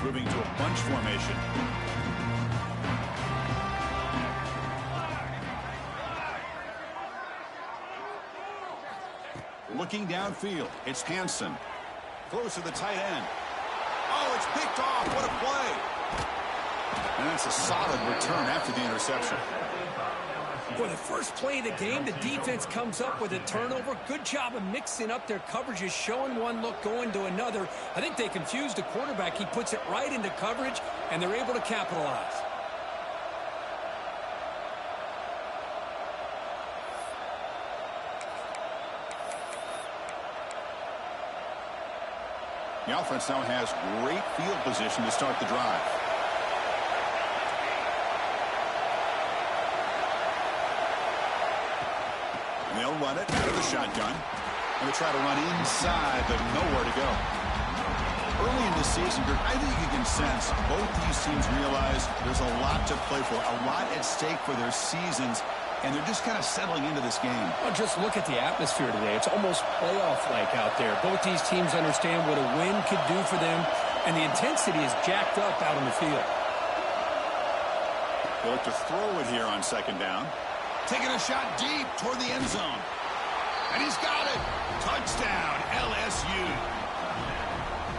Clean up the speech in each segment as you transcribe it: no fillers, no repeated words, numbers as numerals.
moving to a bunch formation. Looking downfield, it's Hansen. Close to the tight end. Oh, it's picked off. What a play. And that's a solid return after the interception. For the first play of the game, the defense comes up with a turnover. Good job of mixing up their coverages, showing one look, going to another. I think they confused the quarterback. He puts it right into coverage, and they're able to capitalize. The offense now has great field position to start the drive. And they'll run it out of the shotgun. And they try to run inside, but nowhere to go. Early in the season, I think you can sense both these teams realize there's a lot to play for, a lot at stake for their seasons, and they're just kind of settling into this game. Well, just look at the atmosphere today. It's almost playoff-like out there. Both these teams understand what a win could do for them, and the intensity is jacked up out on the field. They look to throw it here on second down. Taking a shot deep toward the end zone. And he's got it. Touchdown, LSU.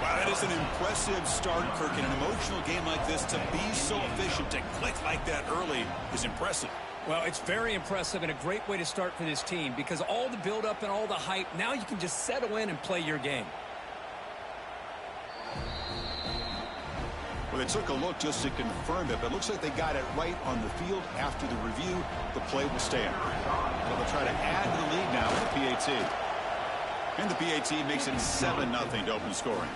Wow, that is an impressive start, Kirk. In an emotional game like this, to be so efficient, to click like that early is impressive. Well, it's very impressive and a great way to start for this team because all the build-up and all the hype, now you can just settle in and play your game. Well, they took a look just to confirm it, but it looks like they got it right on the field. After the review, the play will stand. So they'll try to add to the lead now with the PAT. And the PAT makes it 7-0 to open scoring.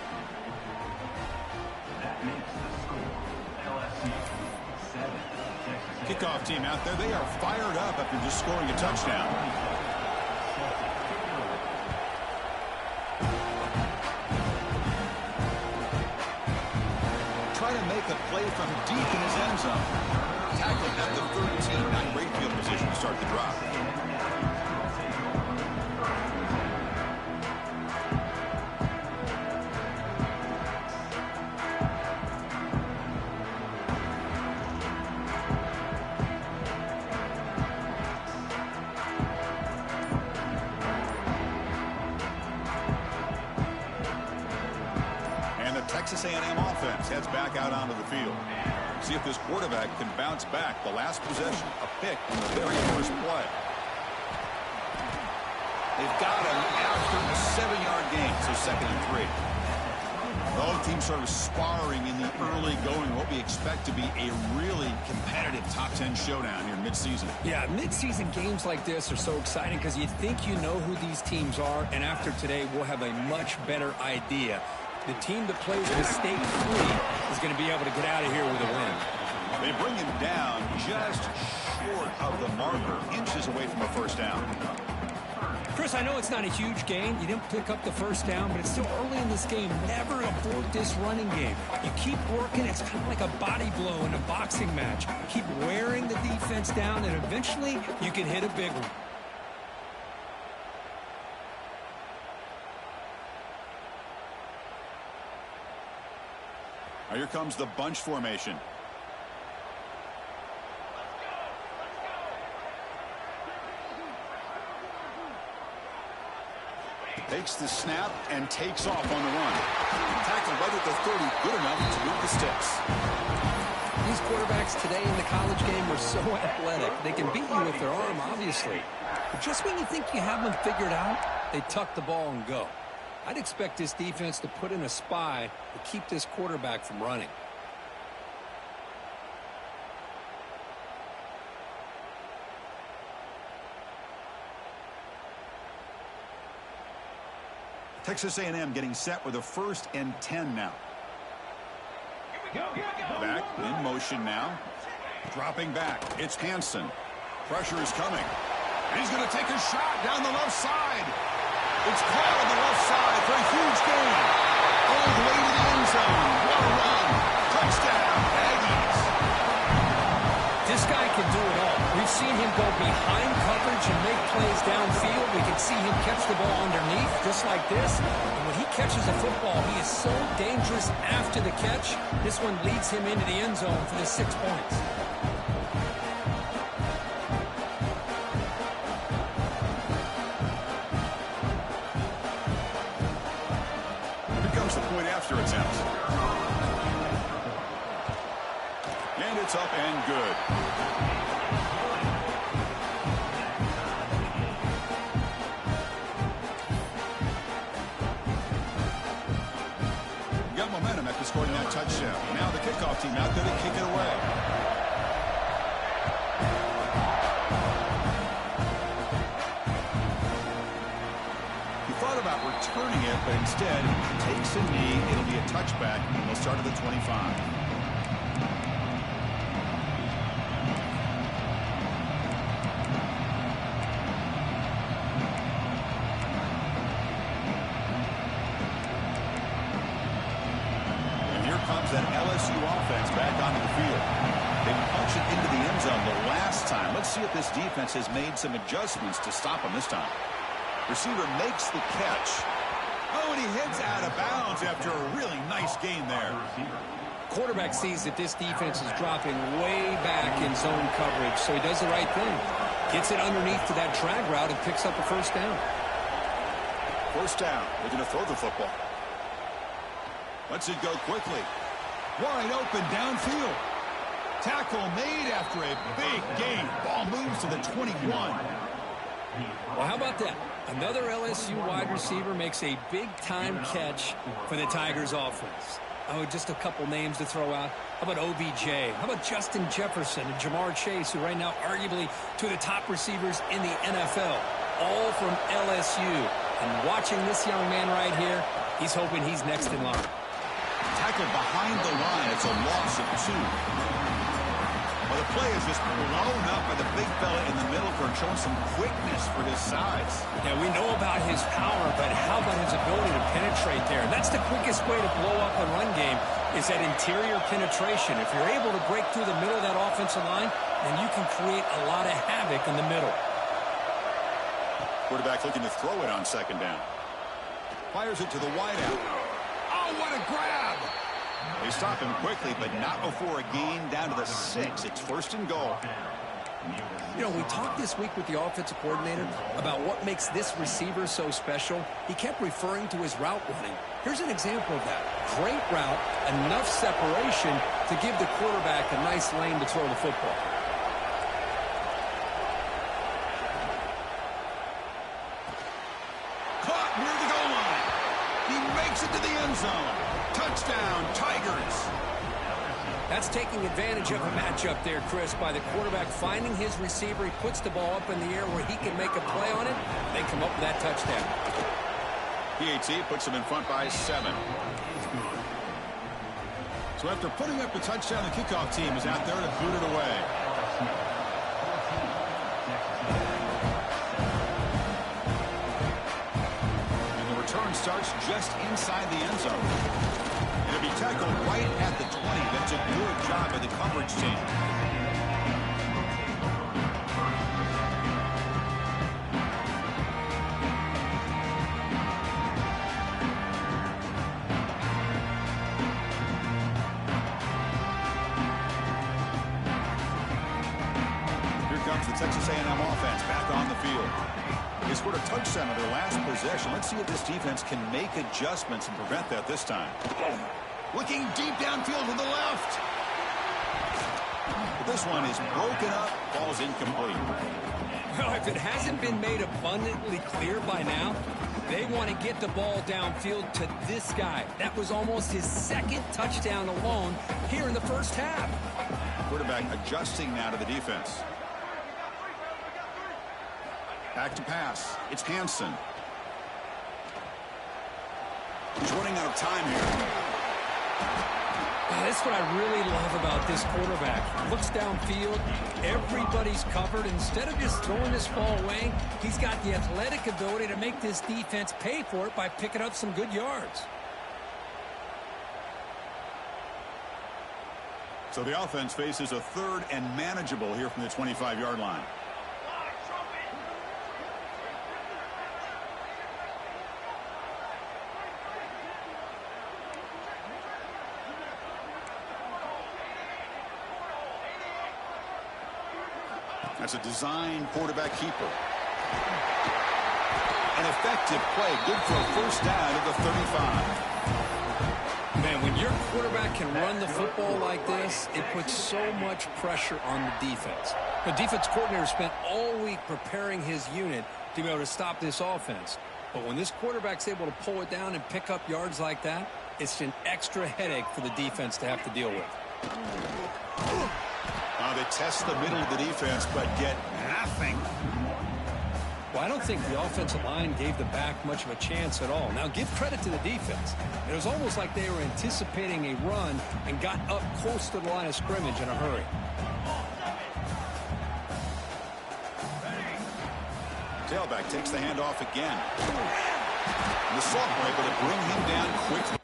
Kickoff team out there. They are fired up after just scoring a touchdown. Try to make a play from deep in his end zone. Tackling at the 13. Not great field position to start the drive. Texas A&M offense heads back out onto the field. See if this quarterback can bounce back. The last possession, a pick in the very first play. They've got him after a 7-yard gain, so 2nd and 3. Both teams sort of sparring in the early going, what we expect to be a really competitive top 10 showdown here in midseason. Yeah, midseason games like this are so exciting because you think you know who these teams are, and after today we'll have a much better idea. The team that plays mistake-free is going to be able to get out of here with a win. They bring him down just short of the marker, inches away from a first down. Chris, I know it's not a huge gain. You didn't pick up the first down, but it's still early in this game. Never abort this running game. You keep working. It's kind of like a body blow in a boxing match. Keep wearing the defense down, and eventually you can hit a big one. Here comes the bunch formation. Takes the snap and takes off on the run. Tackled right at the 30, good enough to move the sticks. These quarterbacks today in the college game are so athletic. They can beat you with their arm, obviously. But just when you think you have them figured out, they tuck the ball and go. I'd expect this defense to put in a spy to keep this quarterback from running. Texas A&M getting set with a 1st and 10 now. Back in motion now. Dropping back. It's Hansen. Pressure is coming. And he's going to take a shot down the left side. It's caught on the left side for a huge gain. All the way to the end zone. What a run. Touchdown, Aggies. This guy can do it all. We've seen him go behind coverage and make plays downfield. We can see him catch the ball underneath, just like this. And when he catches a football, he is so dangerous after the catch. This one leads him into the end zone for the 6 points. Here comes the point after attempt. And it's up and good. Got momentum after scoring that touchdown. Now the kickoff team out there to kick it away. He thought about returning it, but instead takes a knee. It'll be a touchback, and they'll start at the 25. Comes that LSU offense back onto the field. They punch it into the end zone the last time. Let's see if this defense has made some adjustments to stop him this time. Receiver makes the catch. Oh, and he heads out of bounds after a really nice gain there. Quarterback sees that this defense is dropping way back in zone coverage, so he does the right thing. Gets it underneath to that drag route and picks up a first down. First down. They're going to throw the football. Lets it go quickly. Wide open downfield. Tackle made after a big gain. Ball moves to the 21. Well, how about that? Another LSU wide receiver makes a big-time catch for the Tigers offense. Oh, just a couple names to throw out. How about OBJ? How about Justin Jefferson and Jamar Chase, who right now arguably two of the top receivers in the NFL, all from LSU. And watching this young man right here, he's hoping he's next in line. Tackled behind the line. It's a loss of 2. Well, the play is just blown up by the big fella in the middle for showing some quickness for his size. Yeah, we know about his power, but how about his ability to penetrate there? That's the quickest way to blow up a run game, is that interior penetration. If you're able to break through the middle of that offensive line, then you can create a lot of havoc in the middle. Quarterback looking to throw it on second down. Fires it to the wideout. Oh, what a grab! They stop him quickly, but not before a gain down to the 6. It's first and goal. You know, we talked this week with the offensive coordinator about what makes this receiver so special. He kept referring to his route running. Here's an example of that. Great route, enough separation to give the quarterback a nice lane to throw the football. Caught near the goal line. He makes it to the end zone. Touchdown, Tigers. That's taking advantage of a matchup there, Chris, by the quarterback finding his receiver. He puts the ball up in the air where he can make a play on it. They come up with that touchdown. PAT puts him in front by 7. So after putting up the touchdown, the kickoff team is out there to boot it away. Return starts just inside the end zone. It'll be tackled right at the 20. That's a good job by the coverage team. Here comes the Texas A&M offense back on the field. They scored a touchdown on their last possession. Let's see if this defense can make adjustments and prevent that this time. Looking deep downfield to the left. But this one is broken up. Ball's incomplete. Well, if it hasn't been made abundantly clear by now, they want to get the ball downfield to this guy. That was almost his second touchdown alone here in the first half. Quarterback adjusting now to the defense. Back to pass. It's Hansen. He's running out of time here. That's what I really love about this quarterback. Looks downfield. Everybody's covered. Instead of just throwing this ball away, he's got the athletic ability to make this defense pay for it by picking up some good yards. So the offense faces a third and manageable here from the 25-yard line. That's a design quarterback keeper. An effective play. Good for a first down at the 35. Man, when your quarterback can run the football like this, it puts so much pressure on the defense. The defense coordinator spent all week preparing his unit to be able to stop this offense. But when this quarterback's able to pull it down and pick up yards like that, it's an extra headache for the defense to have to deal with. They test the middle of the defense, but get nothing. Well, I don't think the offensive line gave the back much of a chance at all. Now, give credit to the defense. It was almost like they were anticipating a run and got up close to the line of scrimmage in a hurry. Tailback takes the handoff again. And the sophomore able to bring him down quickly.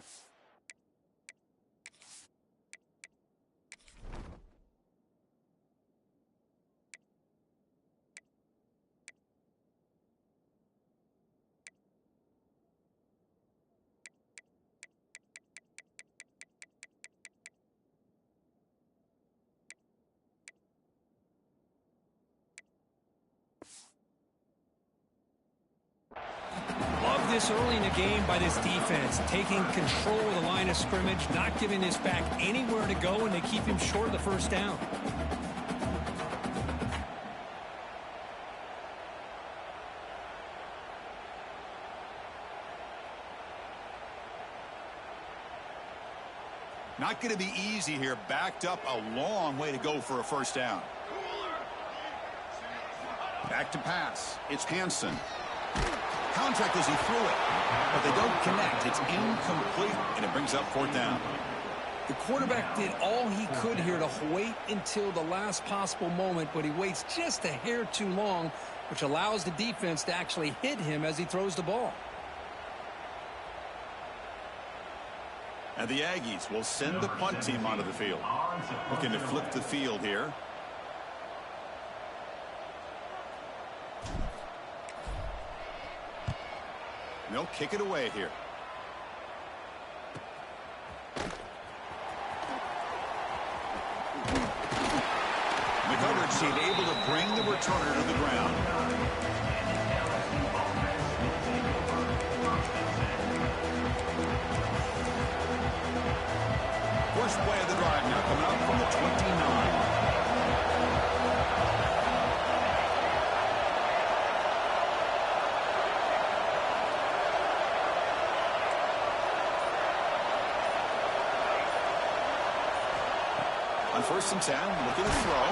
This early in the game by this defense, taking control of the line of scrimmage, not giving this back anywhere to go, and they keep him short of the first down. Not going to be easy here. Backed up a long way to go for a first down. Back to pass. It's Hansen. Contact as he threw it, but they don't connect. It's incomplete, and it brings up fourth down. The quarterback did all he could here to wait until the last possible moment, but he waits just a hair too long, which allows the defense to actually hit him as he throws the ball. And the Aggies will send the punt team onto the field. Looking to flip the field here. They'll kick it away here. The coverage team able to bring the returner to the ground. First play of the drive now coming up from the 29. On 1st and 10, looking to throw.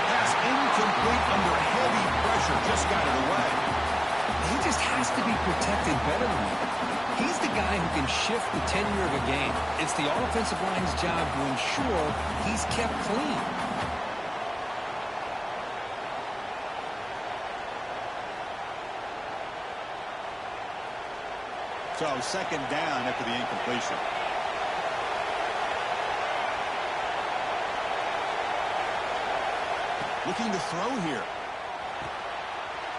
Pass incomplete under heavy pressure. Just got it away. He just has to be protected better than that. He's the guy who can shift the tenure of a game. It's the offensive line's job to ensure he's kept clean. So second down after the incompletion. Looking to throw here.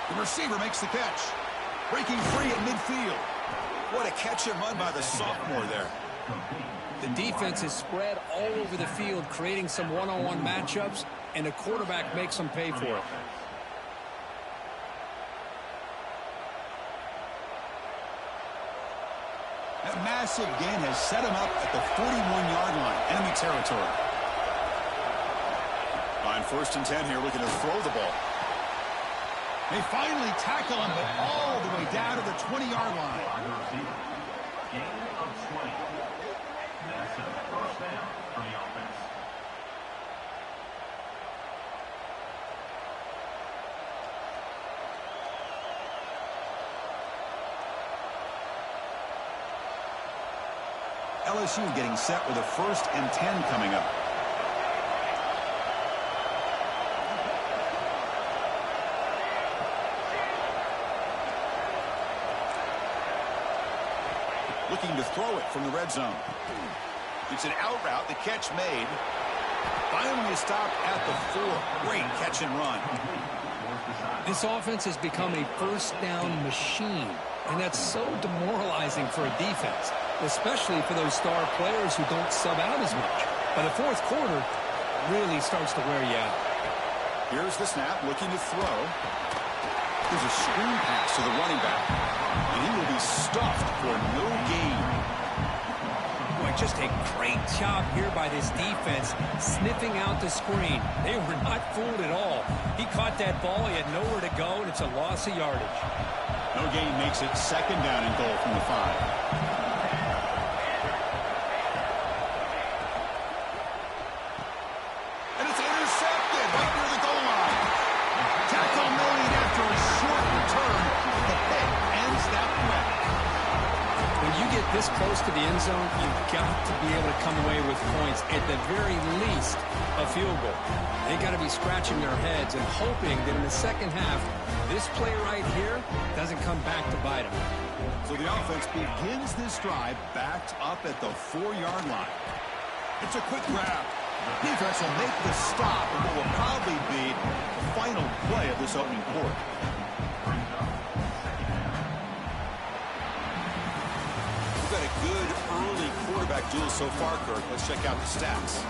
The receiver makes the catch. Breaking free at midfield. What a catch and run by the sophomore there. The defense is spread all over the field, creating some one-on-one matchups, and the quarterback makes them pay for it. That massive gain has set him up at the 41-yard line. Enemy territory. On 1st and 10 here, looking to throw the ball. They finally tackle him, but all the way down to the 20-yard line. Gain of 20. That's a first down for the offense. LSU getting set with a 1st and 10 coming up. Looking to throw it from the red zone. It's an out route. The catch made. Finally stopped at the 4. Great catch and run. This offense has become a first down machine, and that's so demoralizing for a defense, especially for those star players who don't sub out as much. By the 4th quarter, really starts to wear you out. Here's the snap, looking to throw. There's a screen pass to the running back. And he will be stuffed for no gain. Boy, just a great job here by this defense, sniffing out the screen. They were not fooled at all. He caught that ball, he had nowhere to go, and it's a loss of yardage. No gain makes it second down and goal from the 5. This close to the end zone, you've got to be able to come away with points, at the very least a field goal. They got to be scratching their heads and hoping that in the second half, this play right here doesn't come back to bite them. So the offense begins this drive backed up at the 4-yard line. It's a quick grab. Defense will make the stop and what will probably be the final play of this opening quarter. Good early quarterback duel so far, Kirk. Let's check out the stats.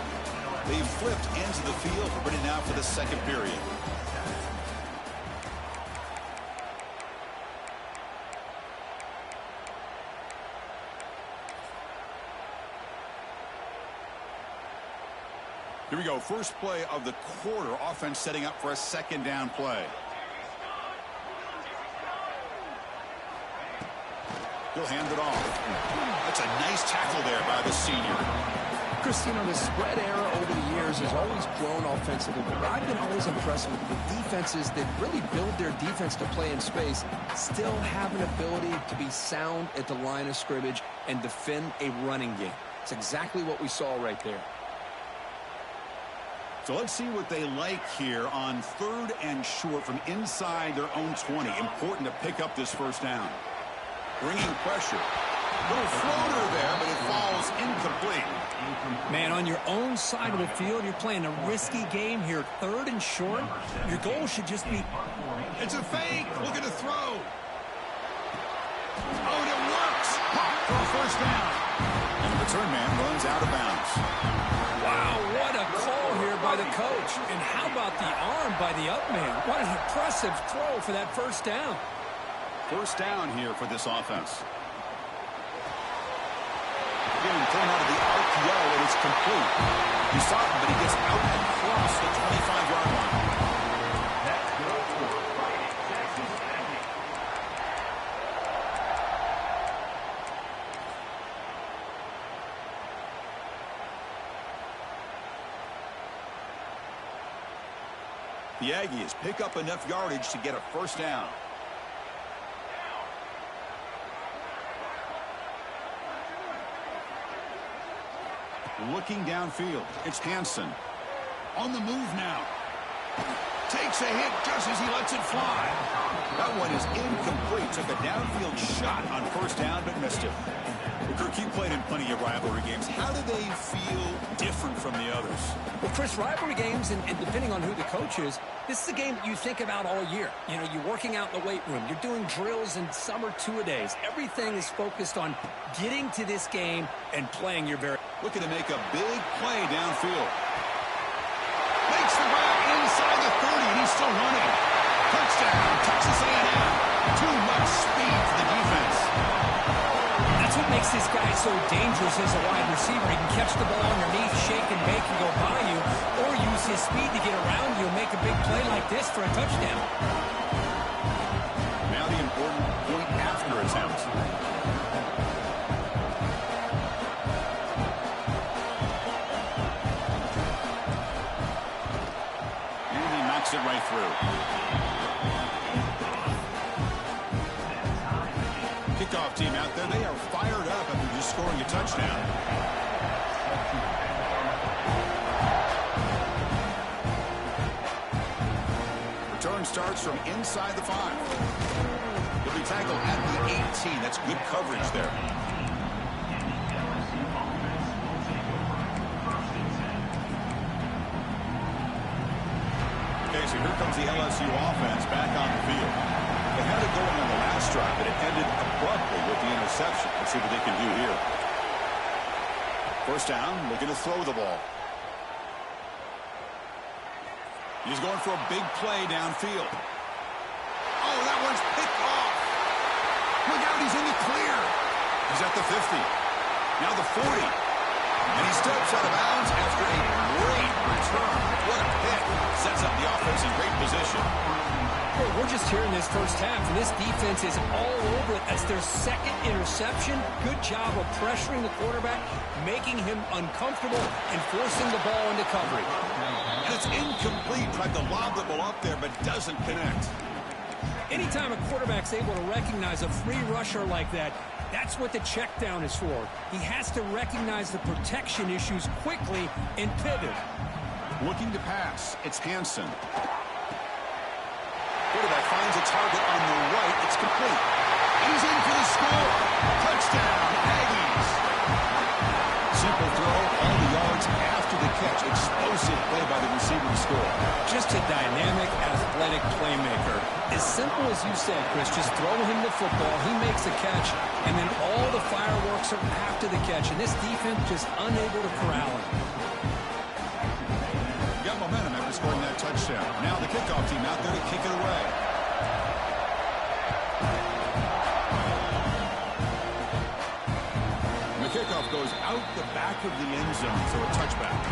They've flipped ends of the field. We're ready now for the second period. Here we go. First play of the quarter. Offense setting up for a second down play. He'll hand it off. That's a nice tackle there by the senior. Chris, you know, the spread era over the years has always grown offensively, but I've been always impressed with the defenses that really build their defense to play in space, still have an ability to be sound at the line of scrimmage and defend a running game. It's exactly what we saw right there. So let's see what they like here on 3rd and short from inside their own 20. Important to pick up this first down. Bringing pressure. Little floater there, but it falls incomplete. Man, on your own side of the field, you're playing a risky game here. 3rd and short. Your goal should just be... It's a fake. Looking to throw. Oh, and it works. Pop for a first down. And the return man runs out of bounds. Wow, what a call here by the coach. And how about the arm by the up man? What an impressive throw for that first down. First down here for this offense. Again, thrown out of the RPO, and it's complete. He saw it, but he gets out across the 25-yard line. The Aggies pick up enough yardage to get a first down. Looking downfield, it's Hansen. On the move now. Takes a hit just as he lets it fly. That one is incomplete. Took a downfield shot on first down, but missed it. Well, Kirk, you played in plenty of rivalry games. How do they feel different from the others? Well, Chris, rivalry games, and depending on who the coach is, this is a game that you think about all year. You know, you're working out in the weight room. You're doing drills and summer two-a-days. Everything is focused on getting to this game and playing your very... Looking to make a big play downfield. Makes the grab inside the 30, and he's still running. Touchdown, Texas A&M. Too much speed for the defense. That's what makes this guy so dangerous as a wide receiver. He can catch the ball underneath, shake and bake, and go by you, or use his speed to get around you and make a big play like this for a touchdown. Now the important point after attempt. And he knocks it right through. Kickoff team out there, they are fired up after just scoring a touchdown. Return starts from inside the 5. He'll be tackled at the 18. That's good coverage there. Okay, so here comes the LSU offense back on the field. They had it going on the last drive, but it ended abruptly with the interception. Let's see what they can do here. First down, looking to throw the ball. He's going for a big play downfield. Oh, that one's picked off. Look out, he's in the clear. He's at the 50. Now the 40. And he steps out of bounds after a great return. What a pick. Sets up the offense in great position. Well, we're just here in this first half, and this defense is all over it. That's their second interception. Good job of pressuring the quarterback, making him uncomfortable, and forcing the ball into coverage. And it's incomplete. Tried to lob the ball up there, but doesn't connect. Anytime a quarterback's able to recognize a free rusher like that, that's what the check down is for. He has to recognize the protection issues quickly and pivot. Looking to pass. It's Hansen. Quarterback finds a target on the right. It's complete. He's in for the score. Touchdown, Aggies. Simple throw, all the yards after the catch. Explosive play by the receiver to score. Just a dynamic, athletic playmaker. As simple as you said, Chris, just throw him the football, he makes a catch, and then all the fireworks are after the catch. And this defense just unable to corral him. Got momentum after scoring that touchdown. Now the kickoff team out there to kick it away. And the kickoff goes out the back of the end zone, so a touchback.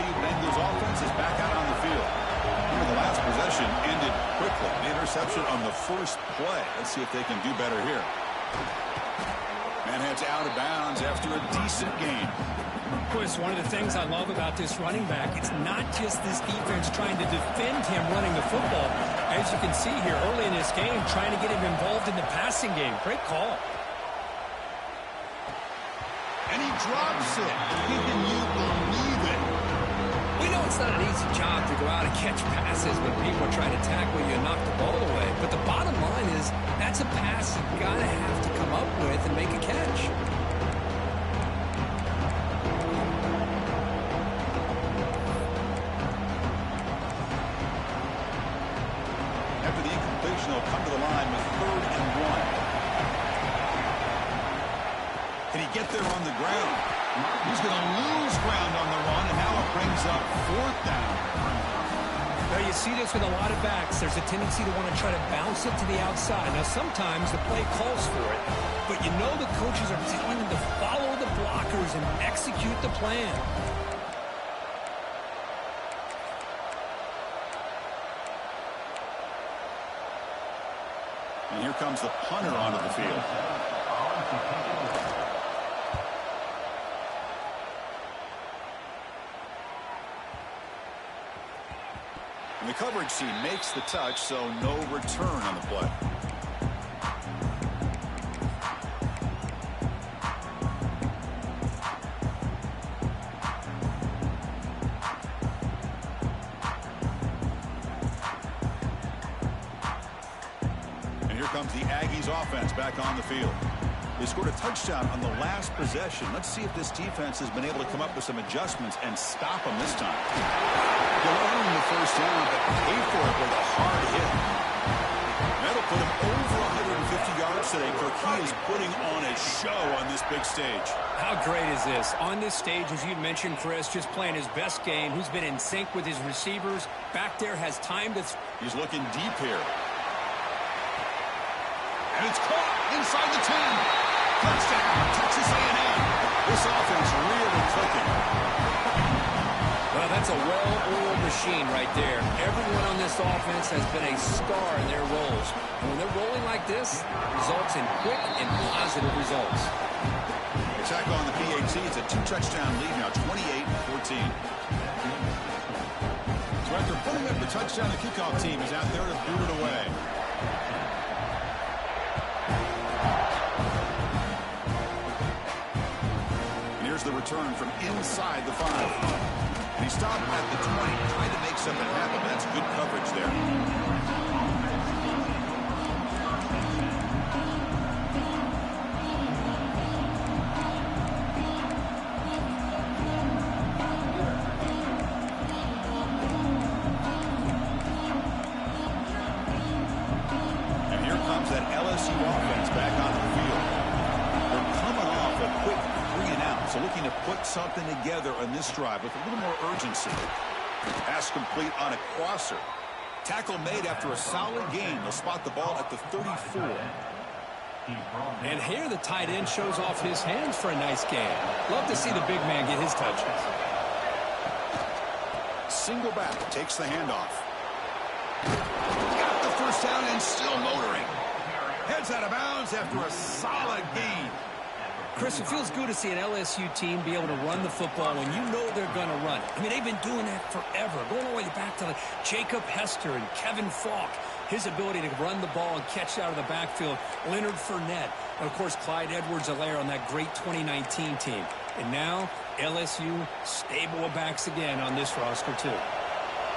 Bengals offense is back out on the field. Here, the last possession ended quickly. The interception on the first play. Let's see if they can do better here. Man heads out of bounds after a decent game. Chris, one of the things I love about this running back, it's not just this defense trying to defend him running the football. As you can see here early in this game, trying to get him involved in the passing game. Great call. And he drops it. Can you believe it? We know it's not an easy job to go out and catch passes when people are trying to tackle you and knock the ball away. But the bottom line is that's a pass you got to have to come up with and make a catch. After the incompletion, they'll come to the line with 3rd and 1. Can he get there on the ground? He's going to lose ground on the run, and now it brings up 4th down. Now, you see this with a lot of backs. There's a tendency to want to try to bounce it to the outside. Now, sometimes the play calls for it, but you know the coaches are telling them to follow the blockers and execute the plan. And here comes the punter onto the field. And the coverage team makes the touch, so no return on the play. And here comes the Aggies offense back on the field. They scored a touchdown on the last possession. Let's see if this defense has been able to come up with some adjustments and stop them this time. They'll earn the first down, but pay for it with a hard hit. That'll put him over 150 yards today. Kirk, he is putting on a show on this big stage. How great is this? On this stage, as you mentioned, Chris, just playing his best game. Who's been in sync with his receivers. Back there has time to... He's looking deep here. And it's caught inside the 10. Touchdown, Texas A&M. This offense really clicking. Well, that's a well-oiled machine right there. Everyone on this offense has been a star in their roles. And when they're rolling like this, results in quick and positive results. Attack on the PAT. It's a 2-touchdown lead now, 28-14. So after putting up the touchdown, the kickoff team is out there to boot it away. The return from inside the 5. And he stopped at the 20, trying to make something happen. That's good coverage there. And here comes that LSU offense back on the field. They're coming off a quick 3-and-out, so looking to put something together on this drive with a little more urgency. Pass complete on a crosser. Tackle made after a solid game. They'll spot the ball at the 34. And here the tight end shows off his hands for a nice game. Love to see the big man get his touches. Single back, takes the handoff. Got the first down and still motoring. Heads out of bounds after a solid gain. Chris, it feels good to see an LSU team be able to run the football when you know they're going to run. I mean, they've been doing that forever, going all the way back to Jacob Hester and Kevin Falk. His ability to run the ball and catch out of the backfield, Leonard Fournette, and, of course, Clyde Edwards-Helaire on that great 2019 team. And now, LSU stable of backs again on this roster, too.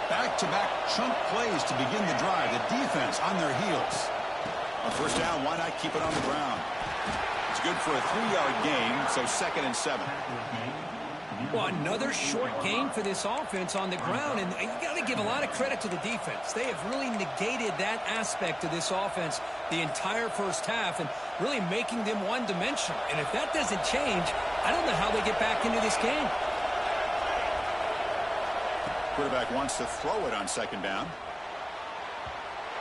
Back-to-back chunk plays to begin the drive. The defense on their heels. On first down, why not keep it on the ground? It's good for a 3-yard gain, so 2nd and 7. Well, another short game for this offense on the ground, and you got to give a lot of credit to the defense. They have really negated that aspect of this offense the entire first half and really making them one-dimensional. And if that doesn't change, I don't know how they get back into this game. Quarterback wants to throw it on 2nd down.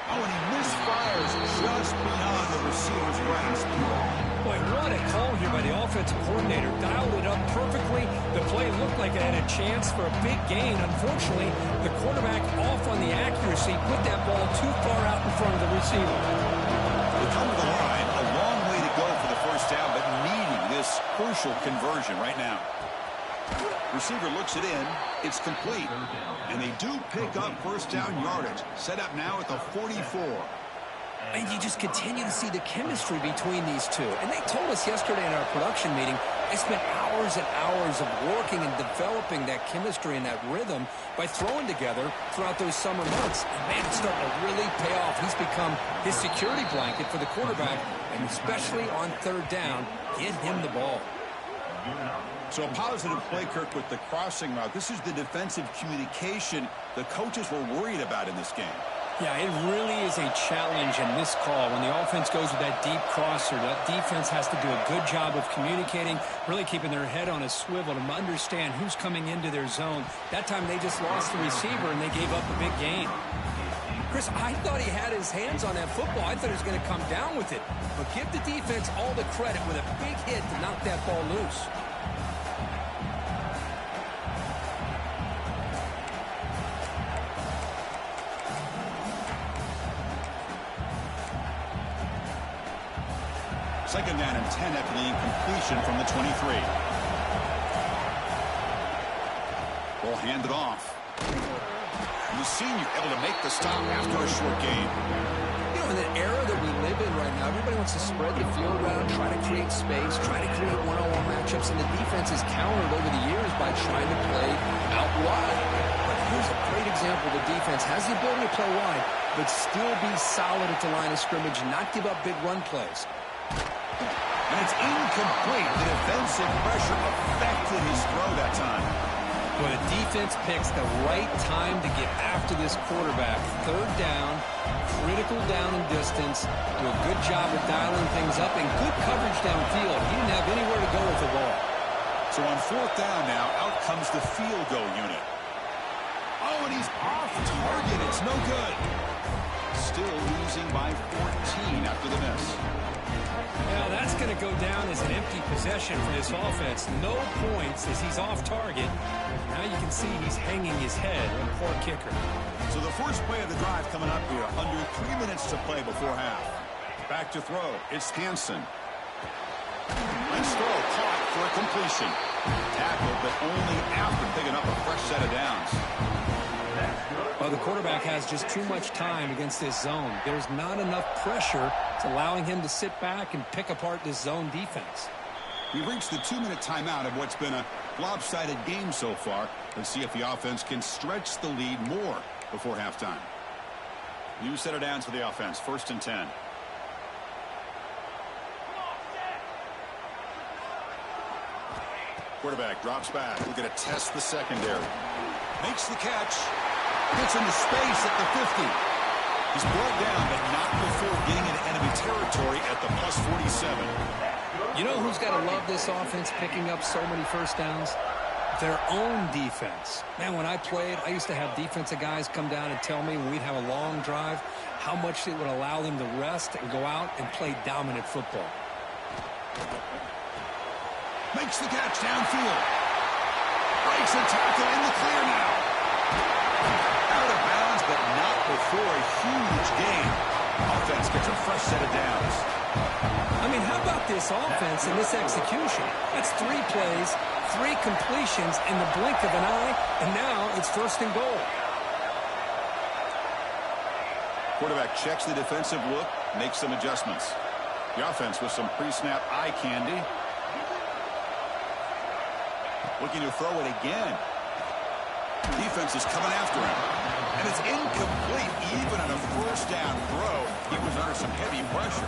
Oh, and he misfires just beyond the receiver's running speed. Boy, what a call here by the offensive coordinator. Dialed it up perfectly. The play looked like it had a chance for a big gain. Unfortunately, the quarterback off on the accuracy, put that ball too far out in front of the receiver. They come to the line, a long way to go for the first down, but needing this crucial conversion right now. Receiver looks it in. It's complete. And they do pick up first down yardage. Set up now at the 44. And you just continue to see the chemistry between these two. And they told us yesterday in our production meeting, they spent hours and hours of working and developing that chemistry and that rhythm by throwing together throughout those summer months. And man, it's starting to really pay off. He's become his security blanket for the quarterback, and especially on 3rd down, get him the ball. So a positive play, Kirk, with the crossing route. This is the defensive communication the coaches were worried about in this game. Yeah, it really is a challenge in this call. When the offense goes with that deep crosser, that defense has to do a good job of communicating, really keeping their head on a swivel to understand who's coming into their zone. That time they just lost the receiver and they gave up a big gain. Chris, I thought he had his hands on that football. I thought he was going to come down with it. But give the defense all the credit with a big hit to knock that ball loose. Second down and 10 after the incompletion from the 23. Ball handed off. And the senior able to make the stop after a short gain. You know, in the era that we live in right now, everybody wants to spread the field around, try to create space, try to create one-on-one matchups, and the defense is countered over the years by trying to play out wide. But here's a great example. The defense has the ability to play wide, but still be solid at the line of scrimmage and not give up big run plays. And it's incomplete. The defensive pressure affected his throw that time. Well, the defense picks the right time to get after this quarterback. 3rd down, critical down and distance. Do a good job of dialing things up and good coverage downfield. He didn't have anywhere to go with the ball. So on 4th down now, out comes the field goal unit. Oh, and he's off target. It's no good. Still losing by 14 after the miss. Well, that's going to go down as an empty possession for this offense. No points as he's off target. Now you can see he's hanging his head. A poor kicker. So the first play of the drive coming up here. Under 3 minutes to play before half. Back to throw. It's Hansen. Nice throw. Caught for a completion. Tackled, but only after picking up a fresh set of downs. Well, the quarterback has just too much time against this zone. There's not enough pressure. It's allowing him to sit back and pick apart this zone defense. We've reached the 2-minute timeout of what's been a lopsided game so far. Let's see if the offense can stretch the lead more before halftime. New set of downs for the offense. 1st and 10. Quarterback drops back. We're going to test the secondary. Makes the catch. Gets into space at the 50. He's brought down, but not before getting into enemy territory 7. You know who's got to love this offense picking up so many first downs? Their own defense. Man, when I played, I used to have defensive guys come down and tell me when we'd have a long drive how much it would allow them to rest and go out and play dominant football. Makes the catch downfield. Breaks a tackle in the clear now. Out of bounds, but not before a huge gain. Offense gets a fresh set of downs. I mean, how about this offense and this execution? That's 3 plays, 3 completions in the blink of an eye, and now it's 1st and goal. Quarterback checks the defensive look, makes some adjustments. The offense with some pre-snap eye candy. Looking to throw it again. Defense is coming after him. And it's incomplete even on a 1st down throw. He was under some heavy pressure.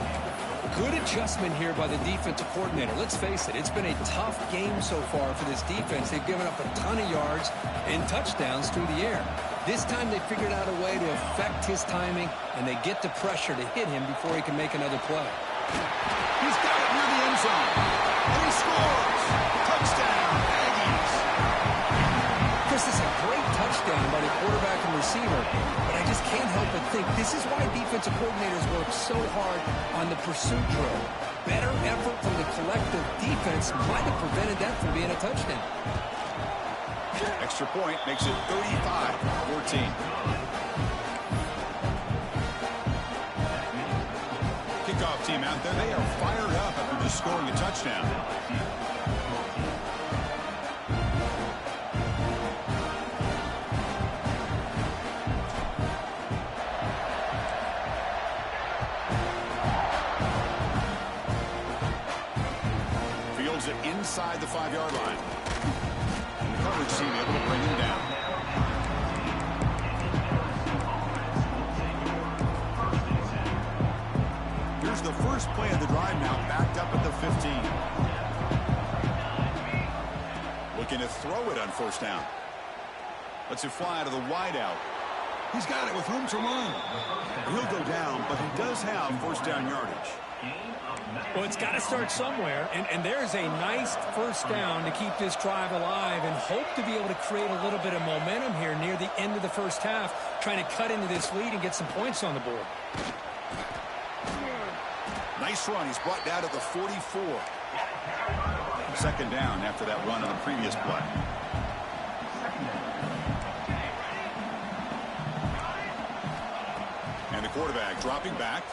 Good adjustment here by the defensive coordinator. Let's face it, it's been a tough game so far for this defense. They've given up a ton of yards and touchdowns through the air. This time they figured out a way to affect his timing, and they get the pressure to hit him before he can make another play. He's got it near the end zone. And he scores. Touchdown, Aggies. Chris, this is a great touchdown by the quarterback and receiver, but I just can't help but think this is why defensive coordinators work so hard on the pursuit drill. Better effort from the collective defense might have prevented that from being a touchdown. Extra point makes it 35-14. Kickoff team out there, they are fired up after just scoring a touchdown. Fields it inside the 5-yard line. And the coverage team able to bring him down. Here's the first play of the drive now, backed up at the 15. Looking to throw it on 1st down. Lets it fly out of the wideout. He's got it with room to run. He'll go down, but he does have 1st down yardage. Well, it's got to start somewhere, and there's a nice 1st down to keep this drive alive and hope to be able to create a little bit of momentum here near the end of the 1st half, trying to cut into this lead and get some points on the board. Nice run. He's brought down at the 44. 2nd down after that run on the previous play. And the quarterback dropping back.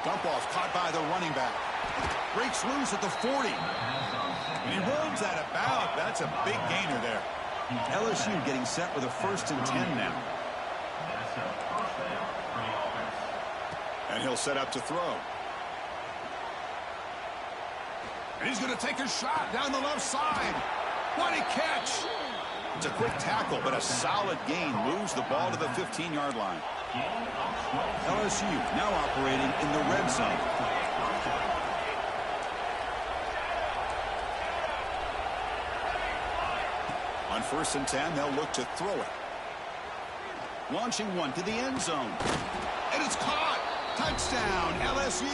Dump off caught by the running back. Breaks loose at the 40. And he runs out of bounds. That's a big gainer there. LSU getting set with a 1st and 10 now. And he'll set up to throw. And he's going to take a shot down the left side. What a catch. It's a quick tackle, but a solid gain moves the ball to the 15-yard line. LSU now operating in the red zone. On 1st and 10, they'll look to throw it. Launching one to the end zone. And it's caught. Touchdown, LSU.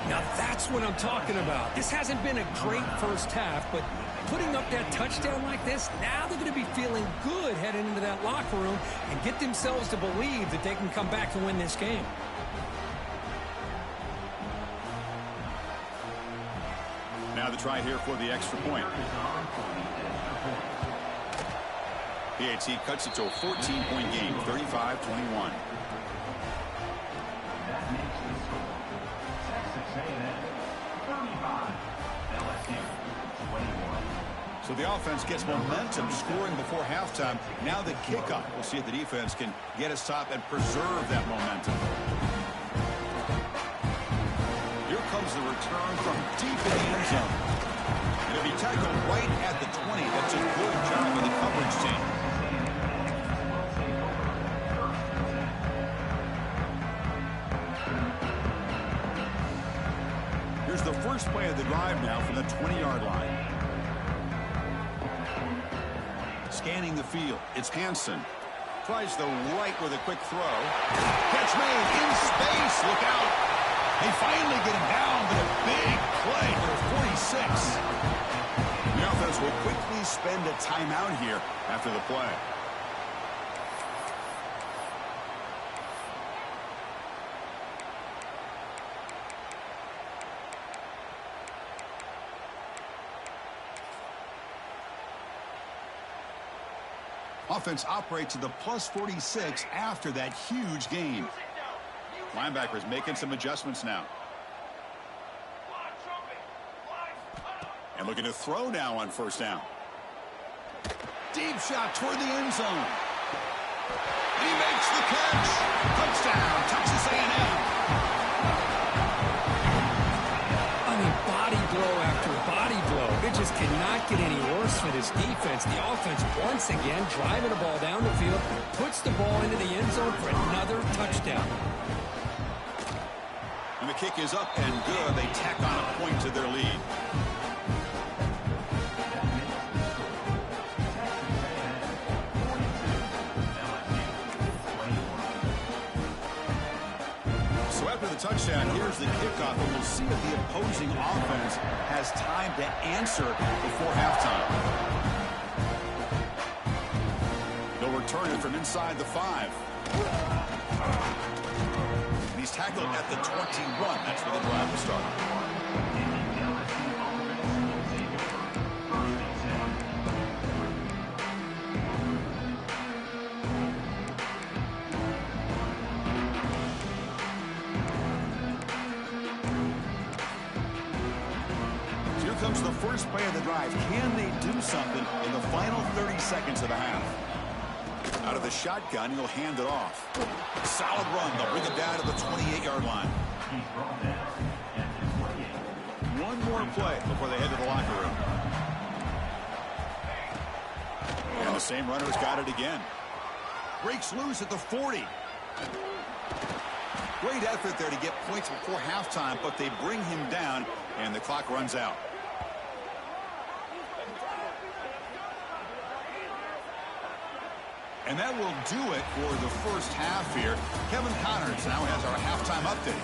Now that's what I'm talking about. This hasn't been a great 1st half, but putting up that touchdown like this, now they're going to be feeling good heading into that locker room and get themselves to believe that they can come back and win this game. Now the try here for the extra point. PAT cuts it to a 14-point game, 35-21. So the offense gets momentum scoring before halftime. Now the kickoff. We'll see if the defense can get a stop and preserve that momentum. Here comes the return from deep in the end zone. It'll be tackled right at the 20. That's a good job of the coverage team. Here's the first play of the drive now from the 20-yard line. Scanning the field, it's Hansen. Tries the right with a quick throw. Catch made in space. Look out. They finally get him down, but a big play for 46. The offense will quickly spend a timeout here after the play. Offense operates to the plus 46 after that huge gain. Linebackers making some adjustments now. And looking to throw now on first down. Deep shot toward the end zone. He makes the catch. Touchdown, Texas A&M. I mean, body blow after body blow. It just cannot get any worse for this defense. The offense, once again, driving the ball down the field, puts the ball into the end zone for another touchdown. And the kick is up and good. They tack on a point to their lead. So after the touchdown, here's the kickoff, and we'll see if the opposing offense has time to answer before halftime. They'll return it from inside the 5. And he's tackled at the 21. That's where the drive will start. Here comes the first play of the drive. Can they do something in the final 30 seconds of the half? Out of the shotgun, he'll hand it off. Solid run. They'll bring it down to the 28-yard line. One more play before they head to the locker room. And the same runner's got it again. Breaks loose at the 40. Great effort there to get points before halftime, but they bring him down, and the clock runs out. And that will do it for the first half here. Kevin Connors now has our halftime update.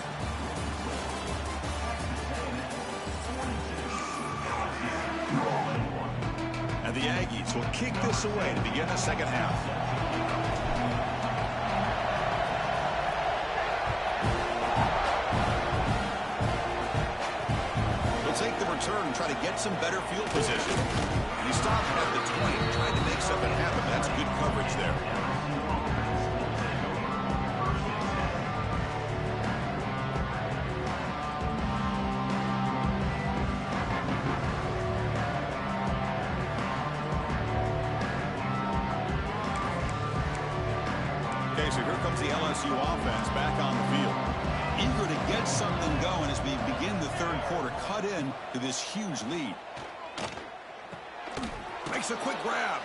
And the Aggies will kick this away to begin the second half. He'll take the return and try to get some better field position. And he stopped at the 20, trying to make something happen. That's good coverage there. Okay, so here comes the LSU offense back on the field. Eager to get something going as we begin the third quarter. Cut in to this huge lead. Makes a quick grab.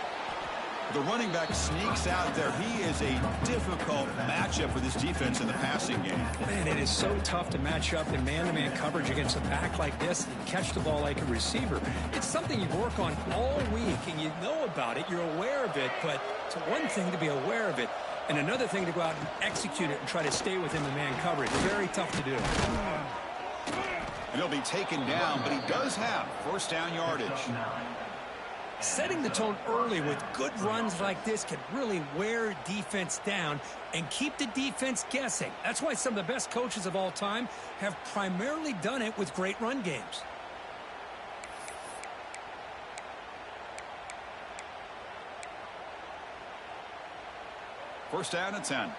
The running back sneaks out there. He is a difficult matchup for this defense in the passing game. Man, it is so tough to match up in man-to-man coverage against a back like this and catch the ball like a receiver. It's something you work on all week, and you know about it. You're aware of it, but it's one thing to be aware of it, and another thing to go out and execute it and try to stay within the man coverage. Very tough to do. And he'll be taken down, but he does have first down yardage. Setting the tone early with good runs like this can really wear defense down and keep the defense guessing. That's why some of the best coaches of all time have primarily done it with great run games. First down and 10.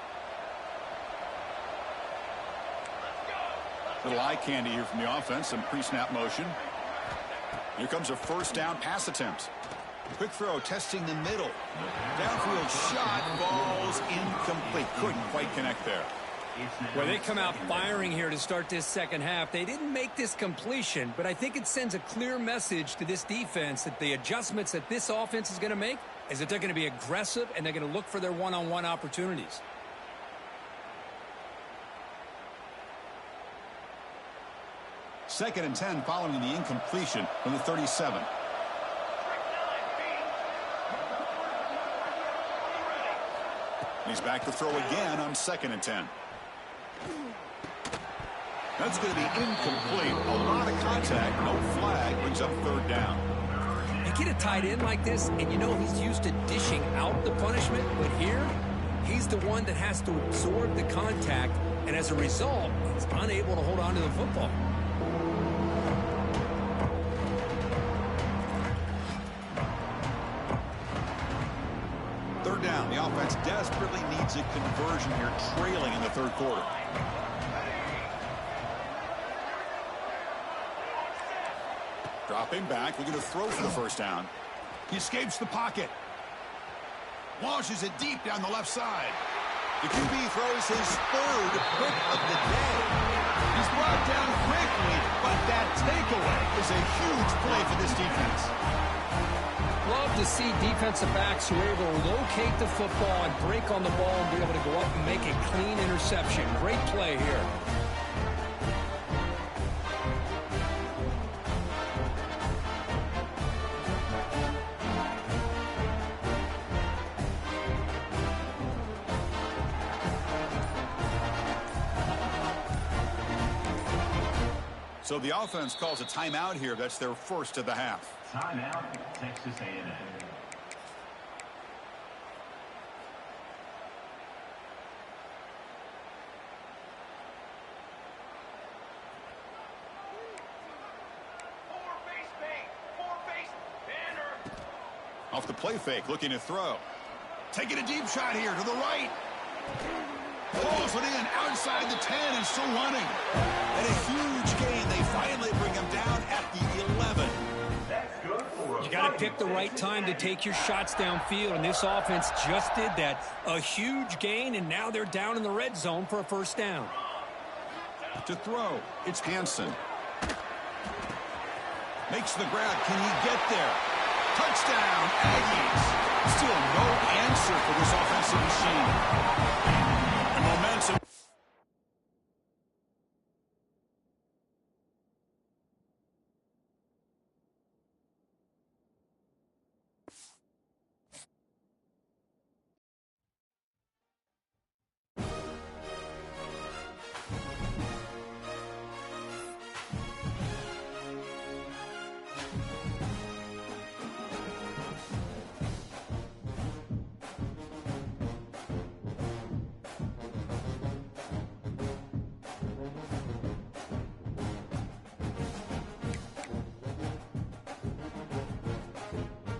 Little eye candy here from the offense. Some pre-snap motion. Here comes a first down pass attempt. Quick throw, testing the middle. Downfield shot, falls incomplete. Couldn't quite connect there. Well, they come out firing here to start this second half. They didn't make this completion, but I think it sends a clear message to this defense that the adjustments that this offense is going to make is that they're going to be aggressive and they're going to look for their one-on-one opportunities. Second and 10 following the incompletion from the 37. He's back to throw again on second and 10. That's going to be incomplete. A lot of contact, no flag, brings up third down. You get a tight end like this, and you know he's used to dishing out the punishment, but here, he's the one that has to absorb the contact, and as a result, he's unable to hold on to the football. Third down. The offense desperately needs a conversion here, trailing in the third quarter. Dropping back, looking to throw for the first down. He escapes the pocket. Launches it deep down the left side. The QB throws his third pick of the day. He's brought down quickly, but that takeaway is a huge play for this defense. Love to see defensive backs who are able to locate the football and break on the ball and be able to go up and make a clean interception. Great play here. So the offense calls a timeout here. That's their first of the half. Timeout, Texas A&M. Off the play fake, looking to throw. Taking a deep shot here to the right. Pulls it in outside the 10 and still running. And a huge gain. They finally bring him down at the 11. You got to pick the right time to take your shots downfield, and this offense just did that. A huge gain, and now they're down in the red zone for a first down. To throw, it's Hansen. Makes the grab. Can he get there? Touchdown, Aggies. Still no answer for this offensive machine.